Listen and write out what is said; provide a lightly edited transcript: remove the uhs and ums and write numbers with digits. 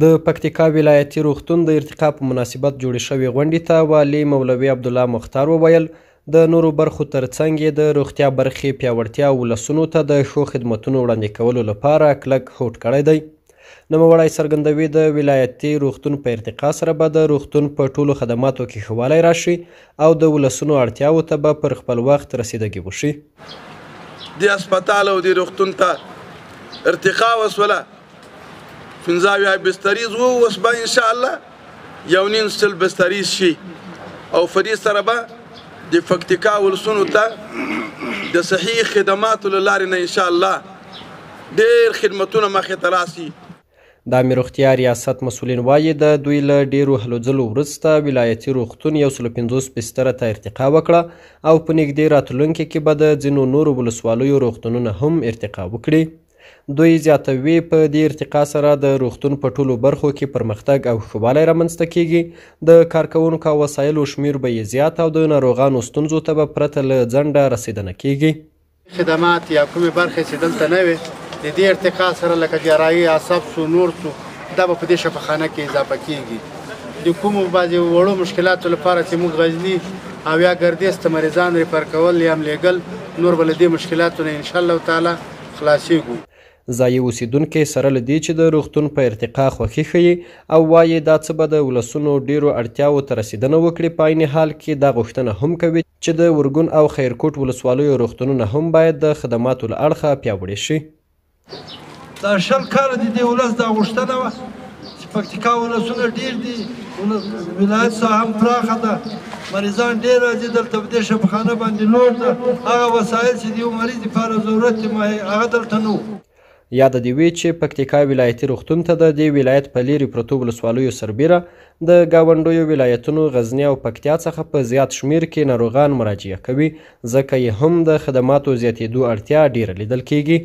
د پکتیکا ولایتي روغتون د ارتقا په مناسبت جوړې شوې غونډې ته والي مولوي عبدالله مختار وویل د نورو برخو ترڅنګ یې د روغتیا برخې پیاوړتیا ولسونو ته د ښو خدمتونو وړاندې کولو لپاره کلک هوډ کړی دی. نوموړی څرګندوي د ولایتي روغتون په ارتقا سره به د روغتون په ټولو خدماتو کې ښه والی راشي او د ولسونو اړتیاوو ته به پر خپل وخت رسیدګي وشي. د هسپتال او د روغتون ته ارتقا وسوله 15 بستریز وو، اوس به انشاءالله 1.5 بستریز شي او فري سره به د پکتیکا ولسونو ته د صحیح خدماتو له لارې نه انشاءالله ډېر خدمتونه مخې ته راسي. د عامې روغتیا ریاست مسؤلین وایي د دوی له ډېرو هلو ځلو وروسته ولایتي روغتون 150 بستره ته ارتقا وکړه او په نږدې راتلونکي کې به د ځینو نورو ولسوالیو روغتونونه هم ارتقا وکړي. دوی زیاتوي په دې ارتقا سره د روغتون په ټولو برخو کې پرمختګ او ښه والی رامنځته کیږي، د کارکوونکو او وسایلو شمیر به یې زیات او د ناروغانو ستونزو ته به پرته له ځنډه رسیدنه کیږي. خدمات یا کومې برخې چې دلته نه وي د دې ارتقا سره لکه جراحي، عصب سو، نور سو، دا به په دې شفاخانه کې اضافه کیږي. د کومو بعضې وړو مشکلاتو لپاره چې موږ غزني او یا ګردیز ته مریضان ریفر کول یا لیږل، نور به له دې مشکلاتو نه انشاءالله تعالی خلاصیږو. ځایي اوسیدونکي سره له دې چې د روغتون په ارتقا خوښي ښیي او وایي دا څه به د ولسونو ډېرو اړتیاوو ته رسیدنه وکړي، په عین حال کې دا غوښتنه هم کوي چې د ورګون او خیرکوټ ولسوالیو روغتونونه هم باید د خدماتو له اړخه پیاوړي شي. دا 20 کاله د دې ولس دا غوښتنه وه چې پکتیکا ولسونه ډېر دي، ولایت ساحه هم پراخه ده، مریضان ډېر راځي دلته په دې شفاخانه باندې لوړ ده، هغه وسایل چې د یو مریض لپاره ضرورت دی هغه دلته نه وو. یاده دې وي چې پکتیکا ولایتي روغتون ته د دې ولایت په لیرې پرتو ولسوالیو سربیره د ګاونډیو ولایتونو غزني او پکتیا څخه په زیات شمیر کې ناروغان مراجعه کوي، ځکه یې هم د خدماتو زیاتېدو اړتیا ډیره لیدل کیږي.